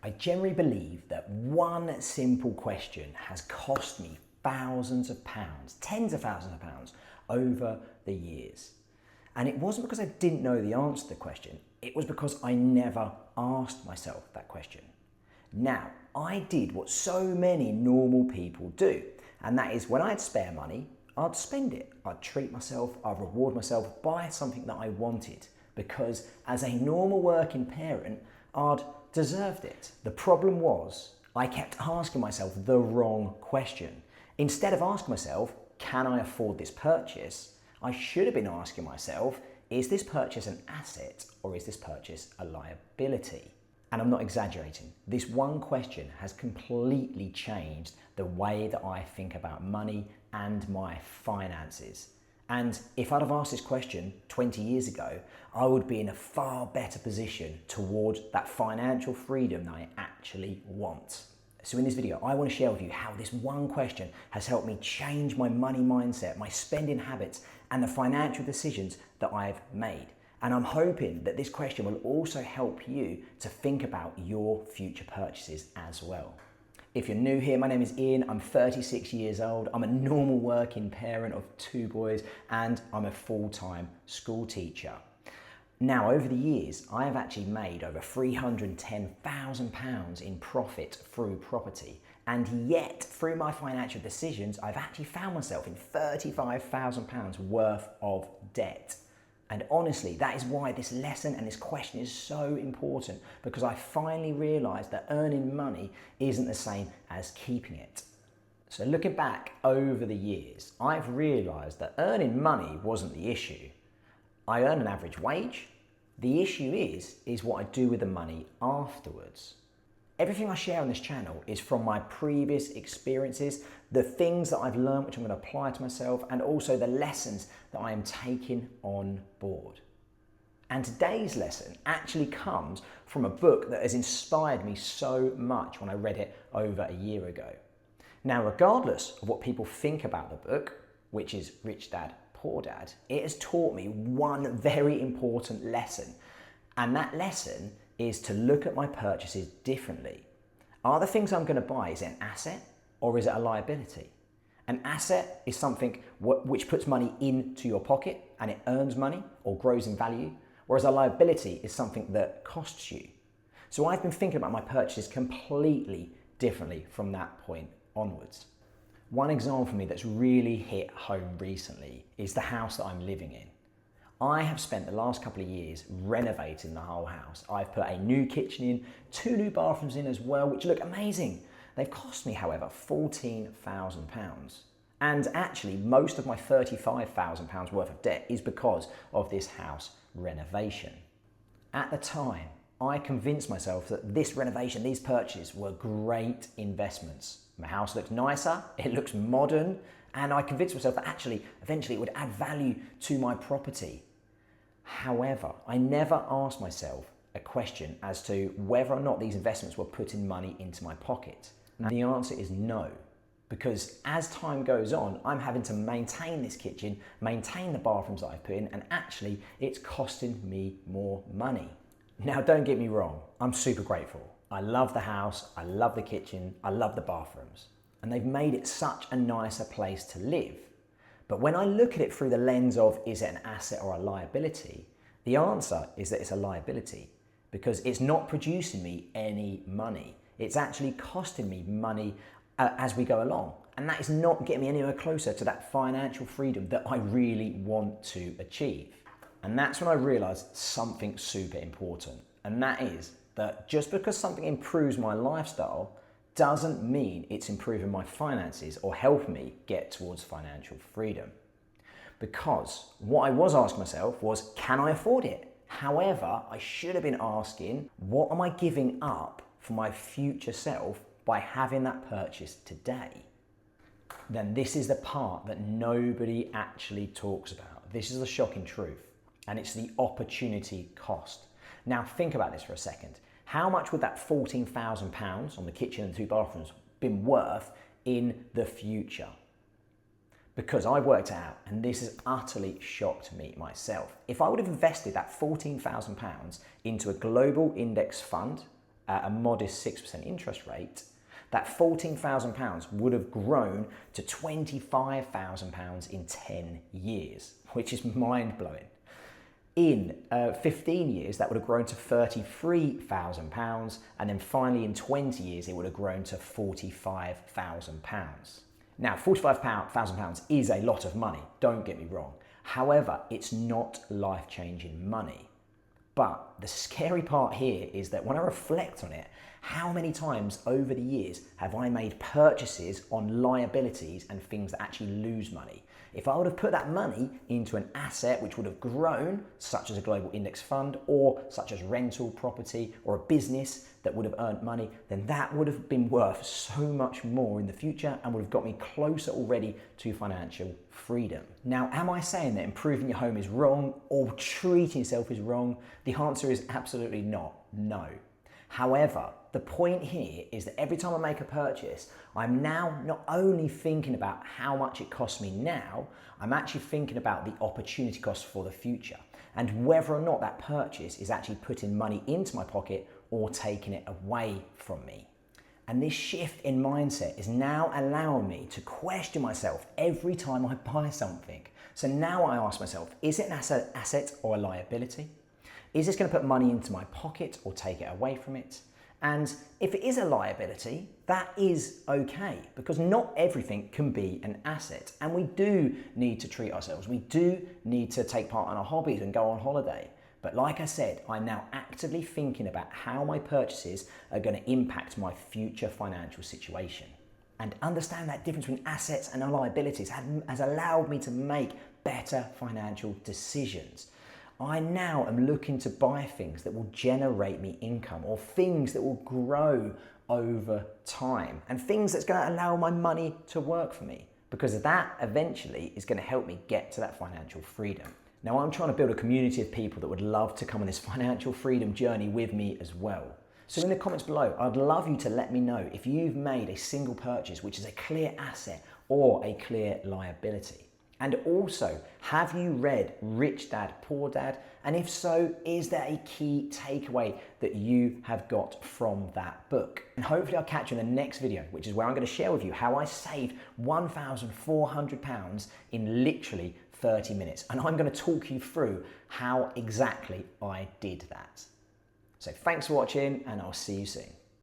I generally believe that one simple question has cost me thousands of pounds, tens of thousands of pounds over the years. And it wasn't because I didn't know the answer to the question, it was because I never asked myself that question. Now, I did what so many normal people do, and that is when I had spare money, I'd spend it. I'd treat myself, I'd reward myself, buy something that I wanted, because as a normal working parent, I'd deserved it. The problem was, I kept asking myself the wrong question. Instead of asking myself, can I afford this purchase? I should have been asking myself, is this purchase an asset or is this purchase a liability? And I'm not exaggerating. This one question has completely changed the way that I think about money and my finances. And if I'd have asked this question 20 years ago, I would be in a far better position towards that financial freedom that I actually want. So in this video, I want to share with you how this one question has helped me change my money mindset, my spending habits, and the financial decisions that I've made. And I'm hoping that this question will also help you to think about your future purchases as well. If you're new here, my name is Ian, I'm 36 years old, I'm a normal working parent of 2 boys, and I'm a full-time school teacher. Now, over the years, I have actually made over £310,000 in profit through property. And yet, through my financial decisions, I've actually found myself in £35,000 worth of debt. And honestly, that is why this lesson and this question is so important, because I finally realized that earning money isn't the same as keeping it. So looking back over the years, I've realized that earning money wasn't the issue. I earn an average wage. The issue is what I do with the money afterwards. Everything I share on this channel is from my previous experiences, the things that I've learned which I'm going to apply to myself, and also the lessons that I am taking on board. And today's lesson actually comes from a book that has inspired me so much when I read it over a year ago. Now, regardless of what people think about the book, which is Rich Dad, Poor Dad, it has taught me one very important lesson. And that lesson is to look at my purchases differently. Are the things I'm going to buy, is it an asset or is it a liability? An asset is something which puts money into your pocket and it earns money or grows in value, whereas a liability is something that costs you. So I've been thinking about my purchases completely differently from that point onwards. One example for me that's really hit home recently is the house that I'm living in. I have spent the last couple of years renovating the whole house. I've put a new kitchen in, 2 new bathrooms in as well, which look amazing. They've cost me, however, £14,000. And actually, most of my £35,000 worth of debt is because of this house renovation. At the time, I convinced myself that this renovation, these purchases were great investments. My house looks nicer, it looks modern, and I convinced myself that actually, eventually it would add value to my property. However, I never asked myself a question as to whether or not these investments were putting money into my pocket. And the answer is no, because as time goes on, I'm having to maintain this kitchen, maintain the bathrooms that I've put in, and actually it's costing me more money. Now, don't get me wrong, I'm super grateful. I love the house, I love the kitchen, I love the bathrooms, and they've made it such a nicer place to live. But when I look at it through the lens of, is it an asset or a liability? The answer is that it's a liability, because it's not producing me any money. It's actually costing me money as we go along. And that is not getting me anywhere closer to that financial freedom that I really want to achieve. And that's when I realized something super important. And that is that just because something improves my lifestyle doesn't mean it's improving my finances or helping me get towards financial freedom. Because what I was asking myself was, can I afford it? However, I should have been asking, what am I giving up for my future self by having that purchase today? Then this is the part that nobody actually talks about. This is the shocking truth, and it's the opportunity cost. Now think about this for a second. How much would that £14,000 on the kitchen and 2 bathrooms been worth in the future? Because I worked it out, and this has utterly shocked me myself. If I would have invested that £14,000 into a global index fund, at a modest 6% interest rate, that £14,000 would have grown to £25,000 in 10 years, which is mind-blowing. In 15 years, that would have grown to £33,000, and then finally in 20 years, it would have grown to £45,000. Now, £45,000 is a lot of money, don't get me wrong. However, it's not life-changing money. But the scary part here is that when I reflect on it, how many times over the years have I made purchases on liabilities and things that actually lose money? If I would have put that money into an asset which would have grown, such as a global index fund or such as rental property or a business that would have earned money, then that would have been worth so much more in the future and would have got me closer already to financial freedom. Now, am I saying that improving your home is wrong or treating yourself is wrong? The answer is absolutely not, no. However, the point here is that every time I make a purchase, I'm now not only thinking about how much it costs me now, I'm actually thinking about the opportunity cost for the future and whether or not that purchase is actually putting money into my pocket or taking it away from me. And this shift in mindset is now allowing me to question myself every time I buy something. So now I ask myself, is it an asset or a liability? Is this going to put money into my pocket or take it away from it? And if it is a liability, that is okay, because not everything can be an asset. And we do need to treat ourselves. We do need to take part in our hobbies and go on holiday. But like I said, I'm now actively thinking about how my purchases are going to impact my future financial situation. And understand that difference between assets and liabilities has allowed me to make better financial decisions. I now am looking to buy things that will generate me income or things that will grow over time and things that's going to allow my money to work for me, because that eventually is going to help me get to that financial freedom. Now, I'm trying to build a community of people that would love to come on this financial freedom journey with me as well. So in the comments below, I'd love you to let me know if you've made a single purchase which is a clear asset or a clear liability. And also, have you read Rich Dad, Poor Dad? And if so, is there a key takeaway that you have got from that book? And hopefully I'll catch you in the next video, which is where I'm going to share with you how I saved £1,400 in literally 30 minutes. And I'm going to talk you through how exactly I did that. So thanks for watching, and I'll see you soon.